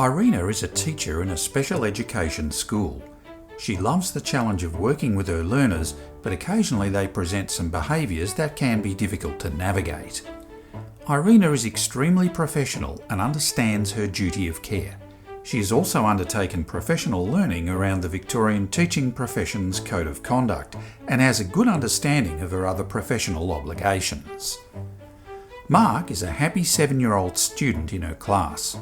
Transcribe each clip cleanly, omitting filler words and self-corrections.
Irina is a teacher in a special education school. She loves the challenge of working with her learners, but occasionally they present some behaviours that can be difficult to navigate. Irina is extremely professional and understands her duty of care. She has also undertaken professional learning around the Victorian Teaching Professions Code of Conduct and has a good understanding of her other professional obligations. Mark is a happy 7-year-old student in her class.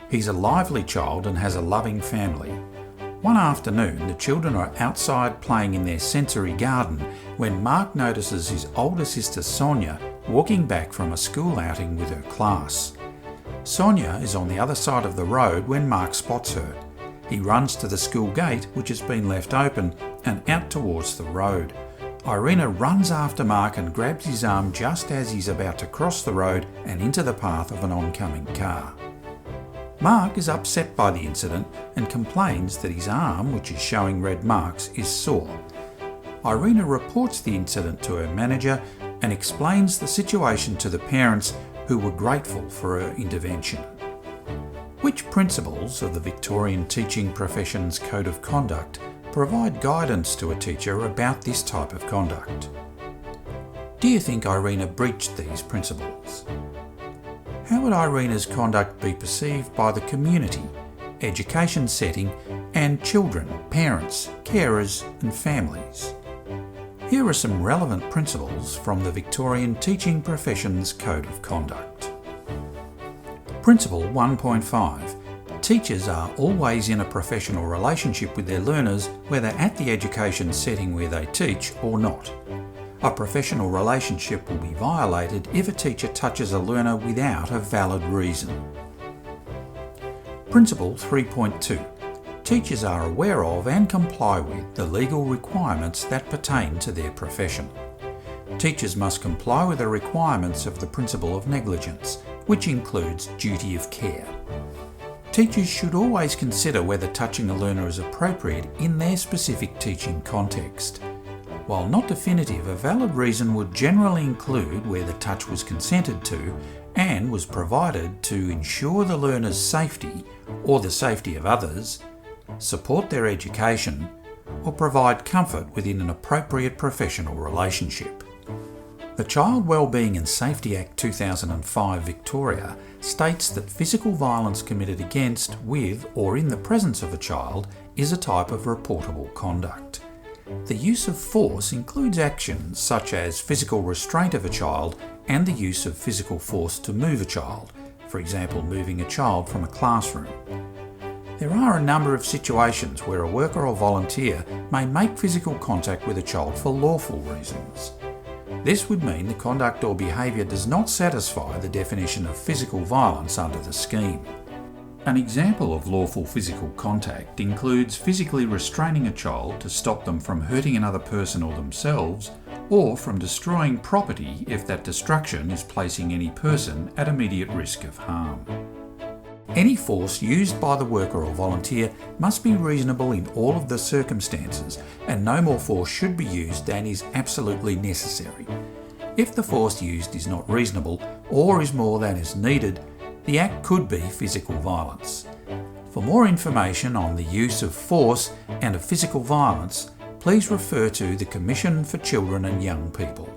He's a lively child and has a loving family. One afternoon, the children are outside playing in their sensory garden when Mark notices his older sister Sonia walking back from a school outing with her class. Sonia is on the other side of the road when Mark spots her. He runs to the school gate, which has been left open, and out towards the road. Irina runs after Mark and grabs his arm just as he's about to cross the road and into the path of an oncoming car. Mark is upset by the incident and complains that his arm, which is showing red marks, is sore. Irina reports the incident to her manager and explains the situation to the parents, who were grateful for her intervention. Which principles of the Victorian Teaching Professions Code of Conduct provide guidance to a teacher about this type of conduct? Do you think Irina breached these principles? How would Irina's conduct be perceived by the community, education setting, and children, parents, carers, and families? Here are some relevant principles from the Victorian Teaching Professions Code of Conduct. Principle 1.5. Teachers are always in a professional relationship with their learners, whether at the education setting where they teach or not. A professional relationship will be violated if a teacher touches a learner without a valid reason. Principle 3.2. Teachers are aware of and comply with the legal requirements that pertain to their profession. Teachers must comply with the requirements of the principle of negligence, which includes duty of care. Teachers should always consider whether touching a learner is appropriate in their specific teaching context. While not definitive, a valid reason would generally include where the touch was consented to and was provided to ensure the learner's safety or the safety of others, support their education, or provide comfort within an appropriate professional relationship. The Child Wellbeing and Safety Act 2005 Victoria states that physical violence committed against, with, or in the presence of a child is a type of reportable conduct. The use of force includes actions such as physical restraint of a child and the use of physical force to move a child, for example moving a child from a classroom. There are a number of situations where a worker or volunteer may make physical contact with a child for lawful reasons. This would mean the conduct or behaviour does not satisfy the definition of physical violence under the scheme. An example of lawful physical contact includes physically restraining a child to stop them from hurting another person or themselves, or from destroying property if that destruction is placing any person at immediate risk of harm. Any force used by the worker or volunteer must be reasonable in all of the circumstances, and no more force should be used than is absolutely necessary. If the force used is not reasonable or is more than is needed, the act could be physical violence. For more information on the use of force and of physical violence, please refer to the Commission for Children and Young People.